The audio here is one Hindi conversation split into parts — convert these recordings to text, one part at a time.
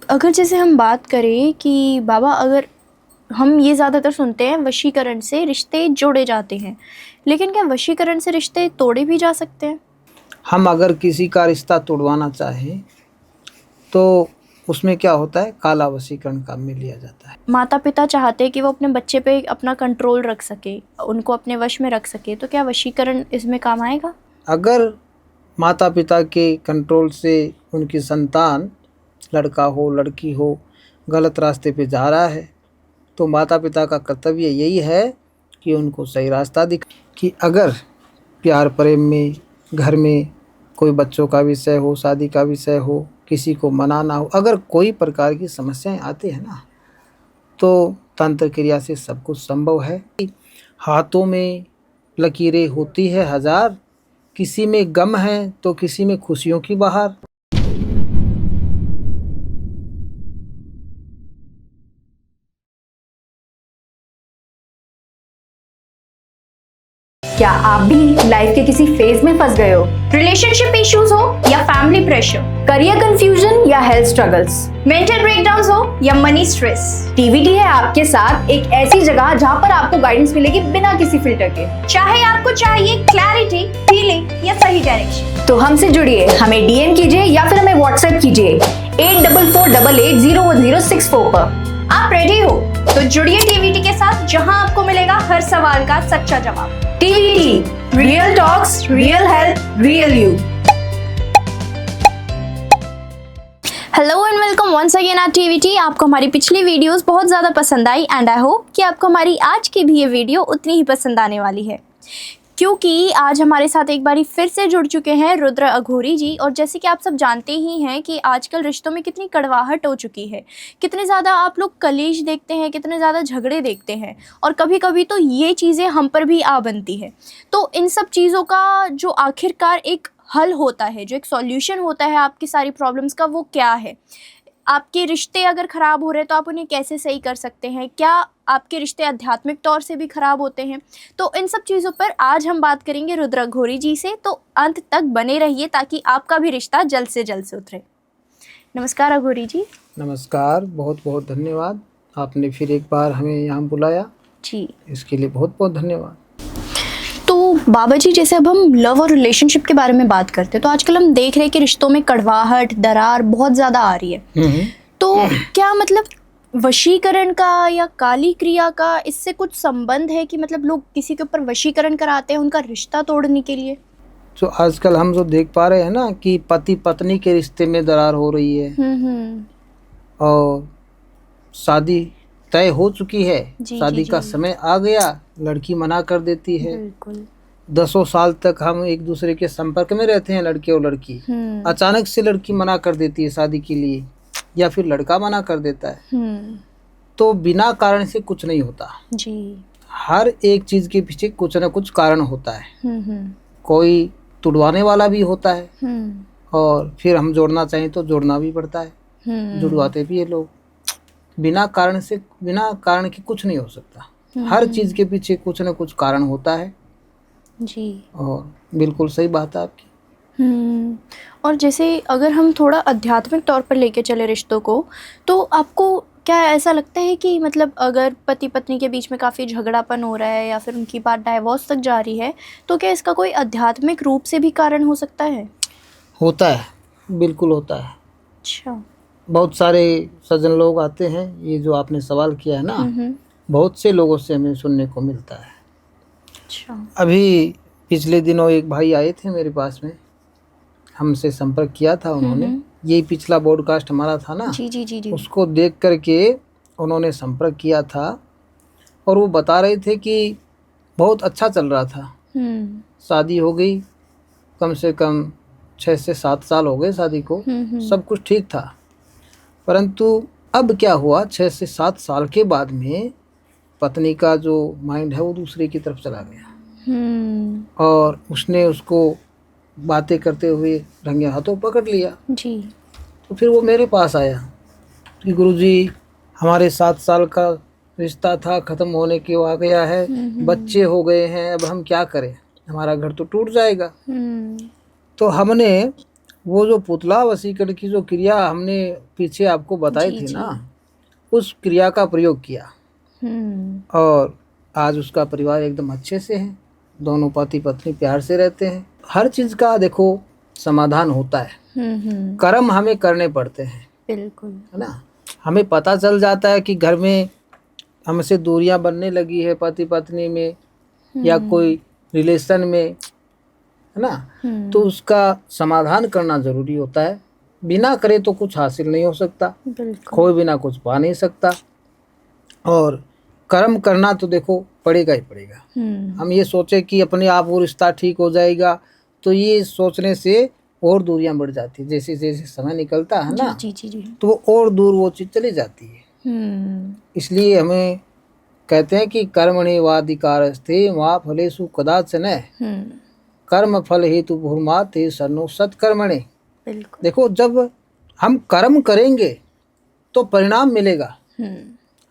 अगर जैसे हम बात करें कि बाबा, अगर हम ये ज़्यादातर सुनते हैं वशीकरण से रिश्ते जोड़े जाते हैं, लेकिन क्या वशीकरण से रिश्ते तोड़े भी जा सकते हैं? हम अगर किसी का रिश्ता तोड़वाना चाहें तो उसमें क्या होता है, काला वशीकरण काम में लिया जाता है। माता पिता चाहते हैं कि वो अपने बच्चे पे अपना कंट्रोल रख सके, उनको अपने वश में रख सके, तो क्या वशीकरण इसमें काम आएगा? अगर माता पिता के कंट्रोल से उनकी संतान, लड़का हो लड़की हो, गलत रास्ते पे जा रहा है तो माता पिता का कर्तव्य यही है कि उनको सही रास्ता दिखाए। कि अगर प्यार प्रेम में घर में कोई बच्चों का विषय हो, शादी का विषय हो, किसी को मनाना हो, अगर कोई प्रकार की समस्याएं आती है ना, तो तंत्र क्रिया से सब कुछ संभव है। हाथों में लकीरें होती है हजार, किसी में गम है तो किसी में खुशियों की बहार। क्या आप भी लाइफ के किसी फेज में फंस गए हो? रिलेशनशिप इश्यूज हो या फैमिली प्रेशर, करियर कंफ्यूजन या हेल्थ स्ट्रगल्स, मेंटल ब्रेकडाउन हो या मनी स्ट्रेस, टीवीटी है आपके साथ एक ऐसी जगह जहां पर आपको गाइडेंस मिलेगी बिना किसी फिल्टर के। चाहे आपको चाहिए क्लैरिटी, हीलिंग या सही डायरेक्शन, तो हमसे जुड़िए, हमें डीएम कीजिए या फिर हमें व्हाट्सएप कीजिए 8448806064 पर। आप रेडी हो तो जुड़िए टीवीटी के साथ, जहां आपको मिलेगा हर सवाल का सच्चा जवाब। TVT, real talks, real health, real you. Hello and welcome once again at TVT. आपको हमारी पिछली वीडियोस बहुत ज़्यादा पसंद आई एंड आई होप कि आपको हमारी आज की भी ये वीडियो उतनी ही पसंद आने वाली है, क्योंकि आज हमारे साथ एक बारी फिर से जुड़ चुके हैं रुद्र अघोरी जी। और जैसे कि आप सब जानते ही हैं कि आजकल रिश्तों में कितनी कड़वाहट हो चुकी है, कितने ज़्यादा आप लोग कलेश देखते हैं, कितने ज़्यादा झगड़े देखते हैं, और कभी कभी तो ये चीज़ें हम पर भी आ बनती है। तो इन सब चीज़ों का जो आखिरकार एक हल होता है, जो एक सॉल्यूशन होता है आपकी सारी प्रॉब्लम्स का, वो क्या है? आपके रिश्ते अगर ख़राब हो रहे हैं तो आप उन्हें कैसे सही कर सकते हैं? क्या आपके रिश्ते आध्यात्मिक तौर से भी ख़राब होते हैं? तो इन सब चीज़ों पर आज हम बात करेंगे रुद्र अघोरी जी से, तो अंत तक बने रहिए ताकि आपका भी रिश्ता जल्द से उतरे। नमस्कार अघोरी जी। नमस्कार, बहुत बहुत धन्यवाद, आपने फिर एक बार हमें यहाँ बुलाया जी, इसके लिए बहुत बहुत धन्यवाद। तो बाबा जी, जैसे अब हम लव और रिलेशनशिप के बारे में बात करते हैं तो आजकल हम देख रहे हैं कि रिश्तों में कड़वाहट, दरार बहुत ज़्यादा आ रही है। तो क्या मतलब वशीकरण का या काली क्रिया का इससे कुछ संबंध है कि मतलब लोग किसी के ऊपर वशीकरण कराते हैं उनका रिश्ता तोड़ने के लिए? तो आजकल हम जो देख पा रहे हैं ना कि पति पत्नी के रिश्ते में दरार हो रही है और शादी तय हो चुकी है, शादी का समय आ गया, लड़की मना कर देती है। बिल्कुल। 10 साल तक हम एक दूसरे के संपर्क में रहते हैं, लड़के और लड़की, अचानक से लड़की मना कर देती है शादी के लिए, या फिर लड़का मना कर देता है। तो बिना कारण से कुछ नहीं होता जी। हर एक चीज के पीछे कुछ ना कुछ कारण होता है। कोई तुड़वाने वाला भी होता है और फिर हम जोड़ना चाहें तो जोड़ना भी पड़ता है, जुड़वाते भी है लोग। बिना कारण के कुछ नहीं हो सकता। हर चीज के पीछे कुछ ना कुछ कारण होता है जी। और बिल्कुल सही बात है आपकी। और जैसे अगर हम थोड़ा आध्यात्मिक तौर पर लेके चले रिश्तों को, तो आपको क्या ऐसा लगता है कि मतलब अगर पति पत्नी के बीच में काफ़ी झगड़ापन हो रहा है या फिर उनकी बात डाइवोर्स तक जा रही है, तो क्या इसका कोई आध्यात्मिक रूप से भी कारण हो सकता है? होता है, बिल्कुल होता है। अच्छा। बहुत सारे सज्जन लोग आते हैं, ये जो आपने सवाल किया है ना, बहुत से लोगों से हमें सुनने को मिलता है। अच्छा। अभी पिछले दिनों एक भाई आए थे मेरे पास में, हमसे संपर्क किया था उन्होंने। यही पिछला पॉडकास्ट हमारा था ना, जी जी जी जी। उसको देख करके उन्होंने संपर्क किया था और वो बता रहे थे कि बहुत अच्छा चल रहा था। शादी हो गई, कम से कम 6 से 7 साल हो गए शादी को, सब कुछ ठीक था। परंतु अब क्या हुआ, 6 से 7 साल के बाद में पत्नी का जो माइंड है वो दूसरे की तरफ चला गया और उसने उसको बातें करते हुए रंगे हाथों पकड़ लिया जी। तो फिर वो मेरे पास आया कि गुरुजी, हमारे 7 साल का रिश्ता था, ख़त्म होने के आ गया है, बच्चे हो गए हैं, अब हम क्या करें, हमारा घर तो टूट जाएगा। तो हमने वो जो पुतला वशीकरण की जो क्रिया हमने पीछे आपको बताई जी, थी जी। ना, उस क्रिया का प्रयोग किया और आज उसका परिवार एकदम अच्छे से है। दोनों पति पत्नी प्यार से रहते हैं। हर चीज़ का देखो समाधान होता है। कर्म हमें करने पड़ते हैं, बिल्कुल। है ना। हमें पता चल जाता है कि घर में हमसे दूरियां बनने लगी है, पति पत्नी में या कोई रिलेशन में, है ना, तो उसका समाधान करना ज़रूरी होता है। बिना करे तो कुछ हासिल नहीं हो सकता, बिल्कुल। खोए बिना कुछ पा नहीं सकता। और कर्म करना तो देखो पड़ेगा ही पड़ेगा। हम ये सोचे कि अपने आप वो रिश्ता ठीक हो जाएगा, तो ये सोचने से और दूरियां बढ़ जाती है। जैसे जैसे समय निकलता है ना, जी, जी, जी। तो वो और दूर वो चीज़ चली जाती है। इसलिए हमें कहते हैं कि कर्मणि वाधिकारस्ते मा फलेषु कदाचन, कर्म फल हेतु भूर्माते शरणो सत्कर्मणे। बिल्कुल। देखो, जब हम कर्म करेंगे तो परिणाम मिलेगा।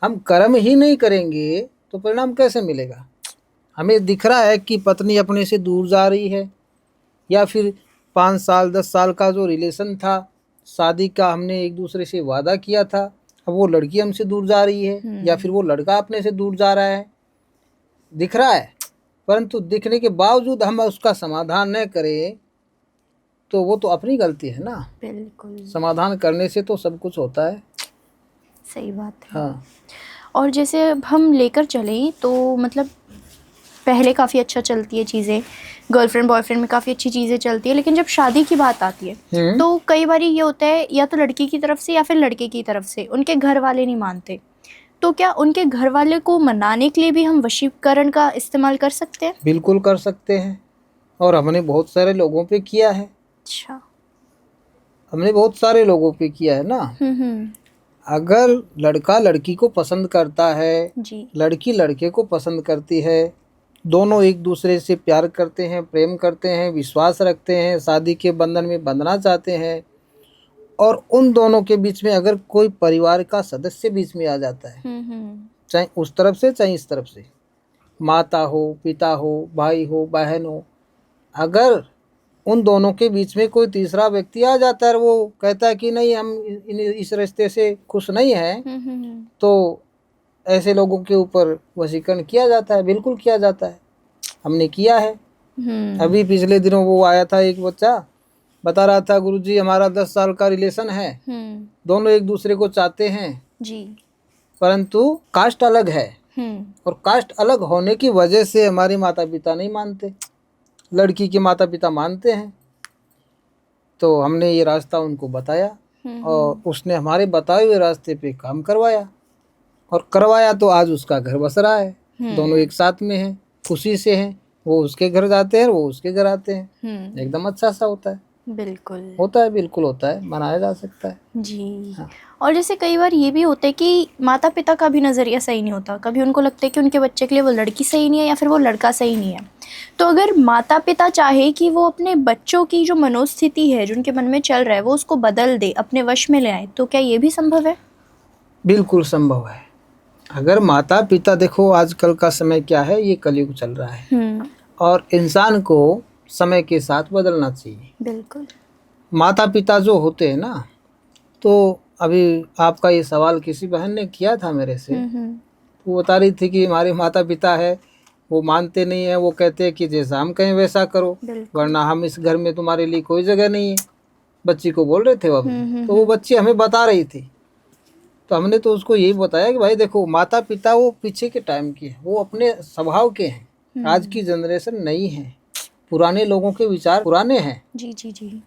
हम कर्म ही नहीं करेंगे तो परिणाम कैसे मिलेगा। हमें दिख रहा है कि पत्नी अपने से दूर जा रही है, या फिर 5 साल 10 साल का जो रिलेशन था, शादी का हमने एक दूसरे से वादा किया था, अब वो लड़की हमसे दूर जा रही है या फिर वो लड़का अपने से दूर जा रहा है, दिख रहा है। परंतु दिखने के बावजूद हम उसका समाधान न करें तो वो तो अपनी गलती है ना। बिल्कुल समाधान करने से तो सब कुछ होता है। सही बात है। हाँ, और जैसे अब हम लेकर चलें तो मतलब पहले काफ़ी अच्छा चलती है चीज़ें, गर्लफ्रेंड बॉयफ्रेंड में काफ़ी अच्छी चीज़ें चलती है, लेकिन जब शादी की बात आती है तो कई बार ये होता है या तो लड़की की तरफ से या फिर लड़के की तरफ से उनके घर वाले नहीं मानते, तो क्या उनके घर वाले को मनाने के लिए भी हम वशीकरण का इस्तेमाल कर सकते हैं? बिल्कुल कर सकते हैं, और हमने बहुत सारे लोगों पे किया है। अच्छा। हमने बहुत सारे लोगों पे किया है ना। अगर लड़का लड़की को पसंद करता है, जी। लड़की लड़के को पसंद करती है, दोनों एक दूसरे से प्यार करते हैं, प्रेम करते हैं, विश्वास रखते हैं, शादी के बंधन में बंधना चाहते हैं, और उन दोनों के बीच में अगर कोई परिवार का सदस्य बीच में आ जाता है, चाहे उस तरफ से चाहे इस तरफ से, माता हो, पिता हो, भाई हो, बहन हो, अगर उन दोनों के बीच में कोई तीसरा व्यक्ति आ जाता है और वो कहता है कि नहीं, हम इस रिश्ते से खुश नहीं हैं, तो ऐसे लोगों के ऊपर वशीकरण किया जाता है। बिल्कुल किया जाता है, हमने किया है। अभी पिछले दिनों वो आया था, एक बच्चा बता रहा था, गुरुजी हमारा 10 साल का रिलेशन है, दोनों एक दूसरे को चाहते हैं जी। परंतु कास्ट अलग है, और कास्ट अलग होने की वजह से हमारे माता पिता नहीं मानते, लड़की के माता पिता मानते हैं। तो हमने ये रास्ता उनको बताया और उसने हमारे बताए हुए रास्ते पे काम करवाया, और करवाया तो आज उसका घर बस रहा है। दोनों एक साथ में हैं, खुशी से हैं। वो उसके घर जाते हैं, वो उसके घर आते हैं। एकदम अच्छा सा होता है। बिल्कुल होता है, बिल्कुल होता है, मनाया जा सकता है जी। हाँ। और जैसे कई बार ये भी होता है कि माता पिता का भी नज़रिया सही नहीं होता, कभी उनको लगता है कि उनके बच्चे के लिए वो लड़की सही नहीं है या फिर वो लड़का सही नहीं है। तो अगर माता पिता चाहे कि वो अपने बच्चों की जो मनोस्थिति है, जो उनके मन में चल रहा है, वो उसको बदल दे, अपने वश में ले आए, तो क्या ये भी संभव है? बिल्कुल संभव है। अगर माता पिता, देखो आजकल का समय क्या है, ये कलयुग चल रहा है और इंसान को समय के साथ बदलना चाहिए। बिल्कुल। माता पिता जो होते हैं ना, तो अभी आपका ये सवाल किसी बहन ने किया था मेरे से, वो बता रही थी कि हमारे माता पिता है वो मानते नहीं है, वो कहते हैं कि जैसा हम कहें वैसा करो, वरना हम इस घर में तुम्हारे लिए कोई जगह नहीं है। बच्ची को बोल रहे थे वो अभी, तो वो बच्ची हमें बता रही थी। तो हमने तो उसको यही बताया कि भाई देखो, माता पिता वो पीछे के टाइम के हैं, वो अपने स्वभाव के हैं। आज की जनरेशन नई है, पुराने लोगों के विचार पुराने हैं। जी जी जी।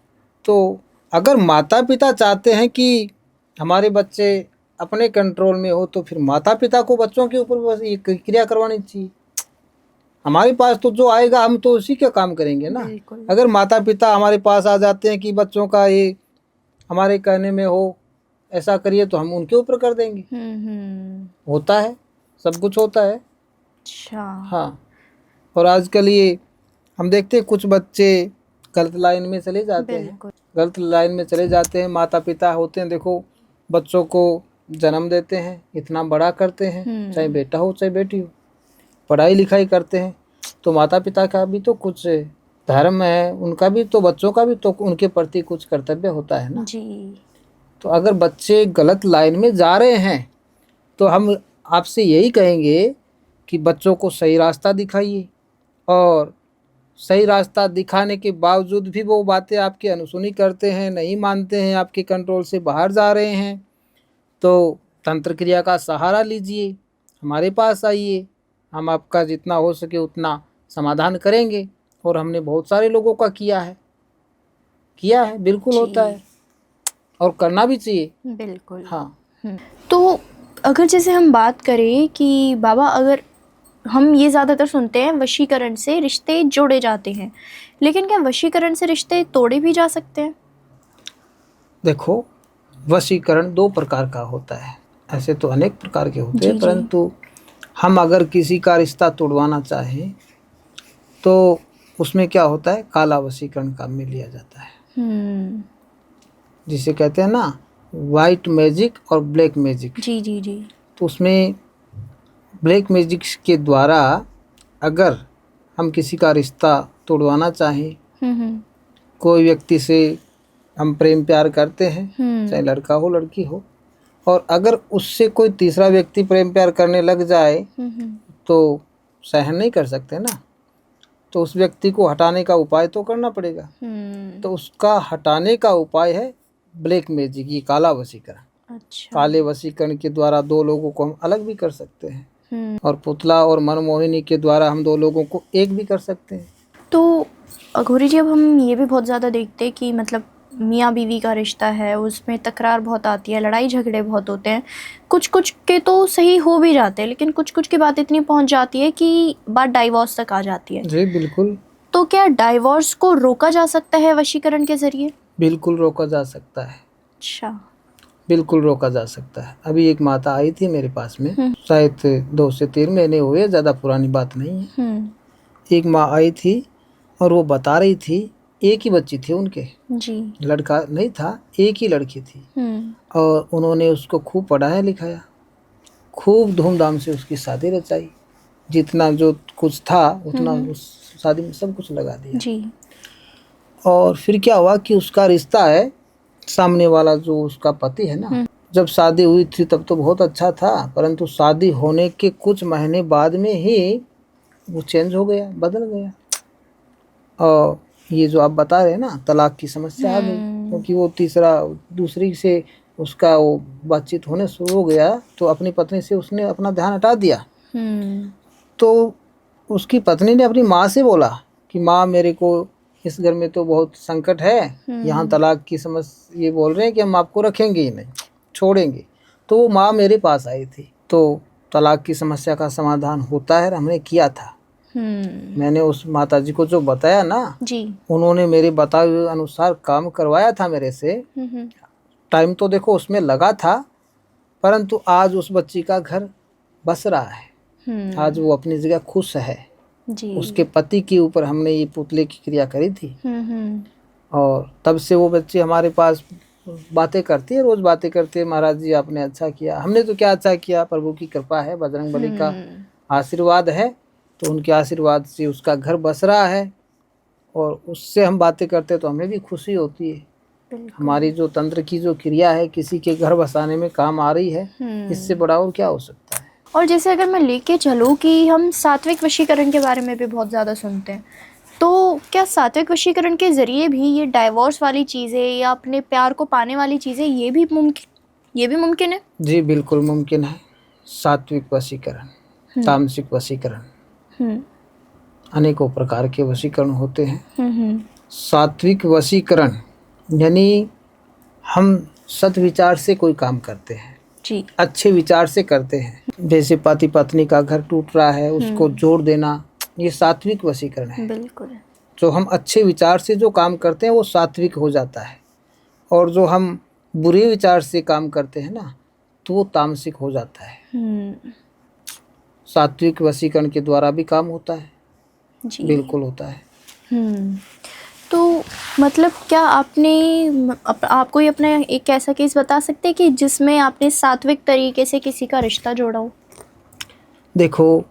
तो अगर माता पिता चाहते हैं कि हमारे बच्चे अपने कंट्रोल में हो, तो फिर माता पिता को बच्चों के ऊपर बस ये क्रिया करवानी चाहिए। हमारे पास तो जो आएगा हम तो उसी का काम करेंगे ना। अगर माता पिता हमारे पास आ जाते हैं कि बच्चों का ये हमारे कहने में हो, ऐसा करिए, तो हम उनके ऊपर कर देंगे। होता है, सब कुछ होता है। अच्छा। हाँ, और आजकल ये हम देखते हैं कुछ बच्चे गलत लाइन में चले जाते हैं, गलत लाइन में चले जाते हैं। माता पिता होते हैं, देखो बच्चों को जन्म देते हैं, इतना बड़ा करते हैं, चाहे बेटा हो चाहे बेटी हो, पढ़ाई लिखाई करते हैं, तो माता पिता का भी तो कुछ धर्म है उनका भी तो, बच्चों का भी तो उनके प्रति कुछ कर्तव्य होता है ना। जी। तो अगर बच्चे गलत लाइन में जा रहे हैं तो हम आपसे यही कहेंगे कि बच्चों को सही रास्ता दिखाइए, और सही रास्ता दिखाने के बावजूद भी वो बातें आपकी अनसुनी करते हैं, नहीं मानते हैं, आपके कंट्रोल से बाहर जा रहे हैं, तो तंत्र क्रिया का सहारा लीजिए, हमारे पास आइए, हम आपका जितना हो सके उतना समाधान करेंगे। और हमने बहुत सारे लोगों का किया है, बिल्कुल जी। होता है और करना भी चाहिए। बिल्कुल। हाँ। तो अगर जैसे हम बात करें कि बाबा, अगर हम ये ज़्यादातर सुनते हैं वशीकरण से रिश्ते जोड़े जाते हैं, लेकिन क्या वशीकरण से रिश्ते तोड़े भी जा सकते हैं? देखो, वशीकरण 2 प्रकार का होता है, ऐसे तो अनेक प्रकार के होते हैं, जी। परंतु हम अगर किसी का रिश्ता तोड़वाना चाहें तो उसमें क्या होता है, काला वशीकरण काम में लिया जाता है, जिसे कहते हैं ना वाइट मैजिक और ब्लैक मैजिक। जी जी जी। तो उसमें ब्लैक मैजिक के द्वारा अगर हम किसी का रिश्ता तोड़वाना चाहें, कोई व्यक्ति से हम प्रेम प्यार करते हैं, चाहे लड़का हो लड़की हो, और अगर उससे कोई तीसरा व्यक्ति प्रेम प्यार करने लग जाए तो सहन नहीं कर सकते ना, तो उस व्यक्ति को हटाने का उपाय तो करना पड़ेगा। तो उसका हटाने का उपाय है ब्लैक मैजिक, ये काला वशीकरण। अच्छा। काले वशीकरण के द्वारा 2 लोगों को हम अलग भी कर सकते हैं, और पुतला और मनमोहिनी के द्वारा हम 2 लोगों को एक भी कर सकते हैं। तो अघोरी जी, अब हम ये भी बहुत ज़्यादा देखते हैं कि मतलब मियाँ बीवी का रिश्ता है, उसमें तकरार बहुत आती है, लड़ाई झगड़े बहुत होते हैं, कुछ कुछ के तो सही हो भी जाते हैं, लेकिन कुछ कुछ की बात इतनी पहुंच जाती है कि बात डाइवोर्स तक आ जाती है। जी बिल्कुल। तो क्या डाइवोर्स को रोका जा सकता है वशीकरण के ज़रिए? बिल्कुल रोका जा सकता है, अच्छा। बिल्कुल रोका जा सकता है। अभी एक माता आई थी मेरे पास में, शायद 2 से 3 महीने हुए, ज़्यादा पुरानी बात नहीं है। एक माँ आई थी और वो बता रही थी, एक ही बच्ची थी उनके, जी। लड़का नहीं था, एक ही लड़की थी, और उन्होंने उसको खूब पढ़ाया लिखाया, खूब धूमधाम से उसकी शादी रचाई, जितना जो कुछ था उतना उस शादी में सब कुछ लगा दिया। जी। और फिर क्या हुआ कि उसका रिश्ता है, सामने वाला जो उसका पति है ना, जब शादी हुई थी तब तो बहुत अच्छा था, परंतु शादी होने के कुछ महीने बाद में ही वो चेंज हो गया, बदल गया। और ये जो आप बता रहे हैं ना, तलाक की समस्या आ गई, क्योंकि वो दूसरी से उसका वो बातचीत होने शुरू हो गया, तो अपनी पत्नी से उसने अपना ध्यान हटा दिया। तो उसकी पत्नी ने अपनी माँ से बोला कि माँ, मेरे को इस घर में तो बहुत संकट है, यहाँ तलाक की समस्या, ये बोल रहे हैं कि हम आपको रखेंगे ही नहीं, छोड़ेंगे। तो वो माँ मेरे पास आई थी, तो तलाक की समस्या का समाधान होता है, हमने किया था। मैंने उस माता जी को जो बताया ना जी, उन्होंने मेरे बताए हुए अनुसार काम करवाया था मेरे से। टाइम तो देखो उसमें लगा था, परंतु आज उस बच्ची का घर बस रहा है, आज वो अपनी जगह खुश है। जी। उसके पति के ऊपर हमने ये पुतले की क्रिया करी थी, और तब से वो बच्ची हमारे पास बातें करती है, रोज बातें करती है, महाराज जी आपने अच्छा किया। हमने तो क्या अच्छा किया, प्रभु की कृपा है, बजरंग बली का आशीर्वाद है, तो उनके आशीर्वाद से उसका घर बस रहा है, और उससे हम बातें करते तो हमें भी खुशी होती है। हमारी जो तंत्र की जो क्रिया है किसी के घर बसाने में काम आ रही है, इससे बड़ा और क्या हो सकता है। और जैसे अगर मैं लेके चलूँ कि हम सात्विक वशीकरण के बारे में भी बहुत ज़्यादा सुनते हैं, तो क्या सात्विक वशीकरण के ज़रिए भी ये डाइवोर्स वाली चीज़ें या अपने प्यार को पाने वाली चीज़ें ये भी मुमकिन है? जी बिल्कुल मुमकिन है। सात्विक वशीकरण, तामसिक वशीकरण, अनेकों प्रकार के वशीकरण होते हैं। सात्विक वशीकरण यानी हम सद्विचार से कोई काम करते हैं जी, अच्छे विचार से करते हैं। जैसे पति पत्नी का घर टूट रहा है, उसको जोड़ देना, ये सात्विक वशीकरण है। बिल्कुल। जो हम अच्छे विचार से जो काम करते हैं वो सात्विक हो जाता है, और जो हम बुरे विचार से काम करते हैं ना, तो वो तामसिक हो जाता है। सात्विक वशीकरण के द्वारा भी काम होता है जी, बिल्कुल होता है। तो मतलब क्या आप कोई अपना एक ऐसा केस बता सकते हैं कि जिसमें आपने सात्विक तरीके से किसी का रिश्ता जोड़ा हो? देखो,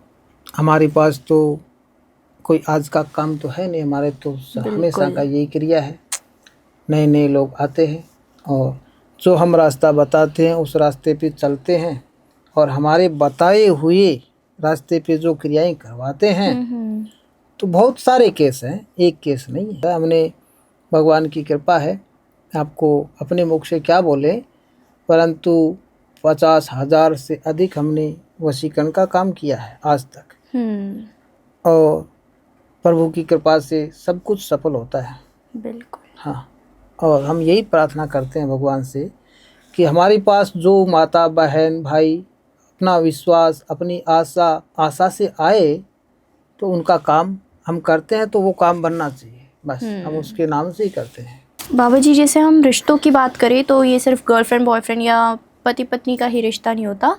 हमारे पास तो कोई आज का काम तो है नहीं, हमारे तो हमेशा बिल्कुल। का यही क्रिया है। नए नए लोग आते हैं और जो हम रास्ता बताते हैं उस रास्ते पे चलते हैं, और हमारे बताए हुए रास्ते पे जो क्रियाएं करवाते हैं। तो बहुत सारे केस हैं, एक केस नहीं है। हमने, भगवान की कृपा है, आपको अपने मुख से क्या बोले, परंतु 50,000 से अधिक हमने वशीकरण का काम किया है आज तक, और प्रभु की कृपा से सब कुछ सफल होता है। बिल्कुल। हाँ, और हम यही प्रार्थना करते हैं भगवान से कि हमारे पास जो माता बहन भाई अपना विश्वास अपनी आशा से आए, तो उनका काम हम करते हैं, तो वो काम बनना चाहिए, बस हम उसके नाम से ही करते हैं। बाबा जी, जैसे हम रिश्तों की बात करें तो ये सिर्फ गर्लफ्रेंड बॉयफ्रेंड या पति पत्नी का ही रिश्ता नहीं होता,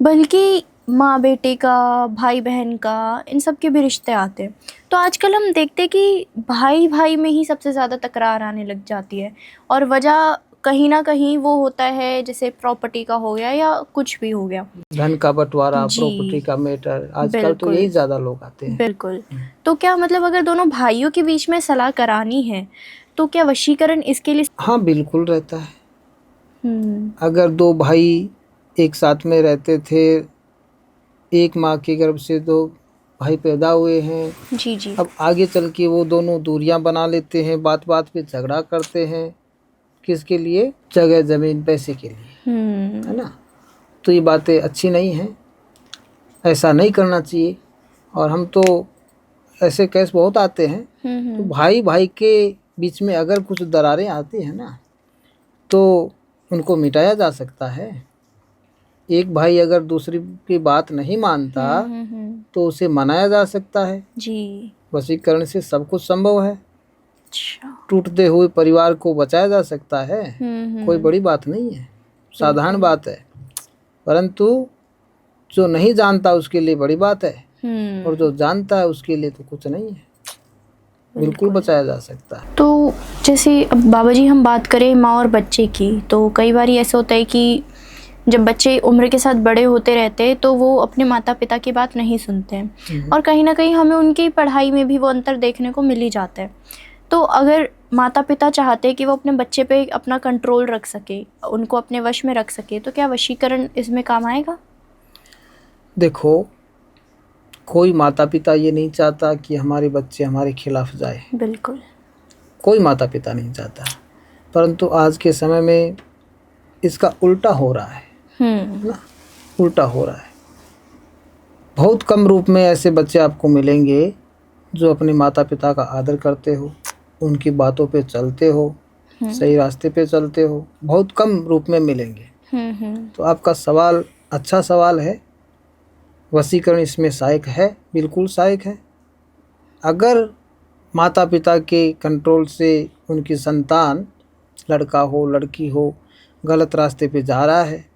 बल्कि माँ बेटे का, भाई बहन का, इन सब के भी रिश्ते आते हैं। तो आजकल हम देखते हैं कि भाई भाई में ही सबसे ज़्यादा तकरार आने लग जाती है, और वजह कहीं ना कहीं वो होता है, जैसे प्रॉपर्टी का हो गया या कुछ भी हो गया। धन का बंटवारा, जी। प्रॉपर्टी का मैटर, आजकल तो बिल्कुल। यही ज़्यादा लोग आते हैं। बिल्कुल। तो क्या मतलब अगर दोनों भाइयों के बीच में सलाह करानी है तो क्या वशीकरण इसके लिए? हाँ, बिल्कुल रहता है। अगर दो भाई एक साथ में रहते थे, एक माँ के गर्भ से दो भाई पैदा हुए हैं, जी जी। अब आगे चल के वो दोनों दूरियां बना लेते हैं, बात बात पे झगड़ा करते हैं, किसके लिए? जगह जमीन पैसे के लिए, है ना। तो ये बातें अच्छी नहीं हैं, ऐसा नहीं करना चाहिए। और हम तो ऐसे केस बहुत आते हैं, तो भाई भाई के बीच में अगर कुछ दरारें आती हैं ना, तो उनको मिटाया जा सकता है। एक भाई अगर दूसरी की बात नहीं मानता तो उसे मनाया जा सकता है। जी। वशीकरण से सब कुछ संभव है। अच्छा। टूटते हुए परिवार को बचाया जा सकता है। कोई बड़ी बात नहीं है, साधारण बात है। परंतु जो नहीं जानता उसके लिए बड़ी बात है, और जो जानता है उसके लिए तो कुछ नहीं है, बिल्कुल बचाया जा सकता है। तो जैसे अब बाबा जी हम बात करें माँ और बच्चे की, तो कई बार ऐसा होता है कि जब बच्चे उम्र के साथ बड़े होते रहते हैं तो वो अपने माता पिता की बात नहीं सुनते हैं, और कहीं ना कहीं हमें उनकी पढ़ाई में भी वो अंतर देखने को मिल ही जाता है। तो अगर माता पिता चाहते हैं कि वो अपने बच्चे पे अपना कंट्रोल रख सके, उनको अपने वश में रख सके, तो क्या वशीकरण इसमें काम आएगा? देखो, कोई माता पिता ये नहीं चाहता कि हमारे बच्चे हमारे खिलाफ जाए। बिल्कुल। कोई माता पिता नहीं चाहता, परंतु आज के समय में इसका उल्टा हो रहा है ना, उल्टा हो रहा है। बहुत कम रूप में ऐसे बच्चे आपको मिलेंगे जो अपने माता पिता का आदर करते हो, उनकी बातों पे चलते हो, सही रास्ते पे चलते हो, बहुत कम रूप में मिलेंगे। तो आपका सवाल अच्छा सवाल है। वशीकरण इसमें सहायक है, बिल्कुल सहायक है। अगर माता पिता के कंट्रोल से उनकी संतान, लड़का हो लड़की हो, गलत रास्ते पे जा रहा है,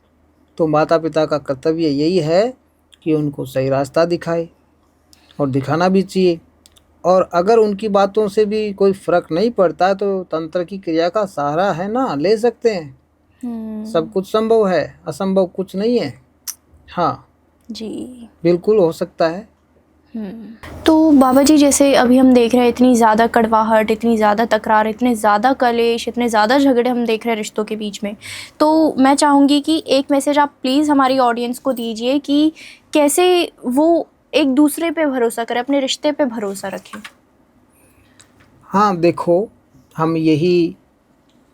तो माता पिता का कर्तव्य यही है कि उनको सही रास्ता दिखाए, और दिखाना भी चाहिए। और अगर उनकी बातों से भी कोई फ़र्क नहीं पड़ता है तो तंत्र की क्रिया का सहारा है ना, ले सकते हैं। सब कुछ संभव है, असंभव कुछ नहीं है। हाँ जी, बिल्कुल हो सकता है। तो बाबा जी जैसे अभी हम देख रहे हैं इतनी ज़्यादा कड़वाहट, इतनी ज़्यादा तकरार, इतने ज़्यादा कलेश, इतने ज़्यादा झगड़े हम देख रहे हैं रिश्तों के बीच में, तो मैं चाहूँगी कि एक मैसेज आप प्लीज़ हमारी ऑडियंस को दीजिए कि कैसे वो एक दूसरे पे भरोसा करें, अपने रिश्ते पे भरोसा रखें। हाँ देखो, हम यही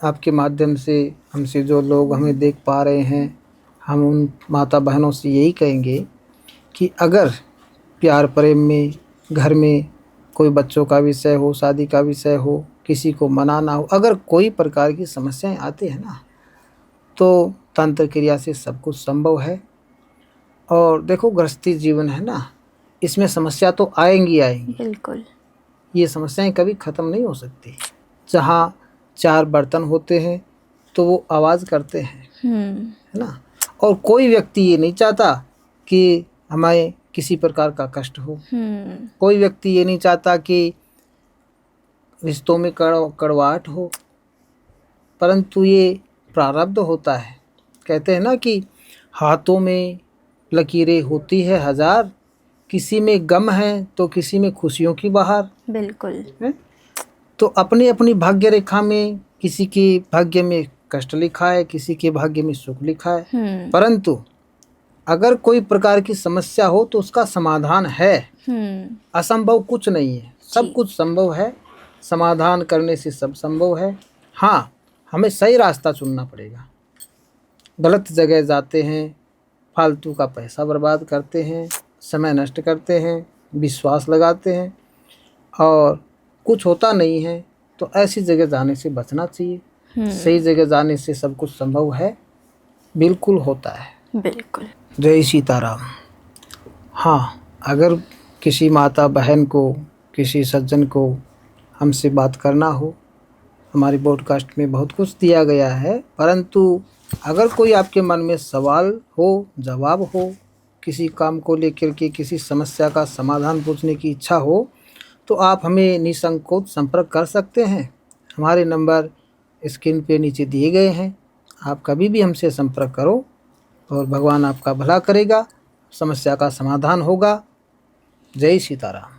आपके माध्यम से, हमसे जो लोग हमें देख पा रहे हैं, हम उन माता बहनों से यही कहेंगे कि अगर प्यार प्रेम में, घर में कोई बच्चों का विषय हो, शादी का विषय हो, किसी को मनाना हो, अगर कोई प्रकार की समस्याएं आती है ना, तो तंत्र क्रिया से सब कुछ संभव है। और देखो, गृहस्थी जीवन है ना, इसमें समस्या तो आएंगी आएंगी। बिल्कुल। ये समस्याएं कभी ख़त्म नहीं हो सकती। जहाँ चार बर्तन होते हैं तो वो आवाज़ करते हैं, है ना। और कोई व्यक्ति ये नहीं चाहता कि हमें किसी प्रकार का कष्ट हो। कोई व्यक्ति ये नहीं चाहता कि रिश्तों में कड़वाहट हो, परंतु ये प्रारब्ध होता है। कहते हैं ना कि हाथों में लकीरें होती है 1000, किसी में गम है तो किसी में खुशियों की बहार बिल्कुल। है। तो अपनी अपनी भाग्य रेखा में किसी के भाग्य में कष्ट लिखा है, किसी के भाग्य में सुख लिखा है। परंतु अगर कोई प्रकार की समस्या हो तो उसका समाधान है। असंभव कुछ नहीं है, सब कुछ संभव है। समाधान करने से सब संभव है। हाँ, हमें सही रास्ता चुनना पड़ेगा। गलत जगह जाते हैं, फालतू का पैसा बर्बाद करते हैं, समय नष्ट करते हैं, विश्वास लगाते हैं और कुछ होता नहीं है, तो ऐसी जगह जाने से बचना चाहिए। सही जगह जाने से सब कुछ संभव है, बिल्कुल होता है। बिल्कुल। जय सीताराम। हाँ, अगर किसी माता बहन को, किसी सज्जन को हमसे बात करना हो, हमारी पॉडकास्ट में बहुत कुछ दिया गया है, परंतु अगर कोई आपके मन में सवाल हो, जवाब हो, किसी काम को लेकर के किसी समस्या का समाधान पूछने की इच्छा हो, तो आप हमें निसंकोच संपर्क कर सकते हैं। हमारे नंबर स्क्रीन पे नीचे दिए गए हैं। आप कभी भी हमसे संपर्क करो और भगवान आपका भला करेगा, समस्या का समाधान होगा। जय सीताराम।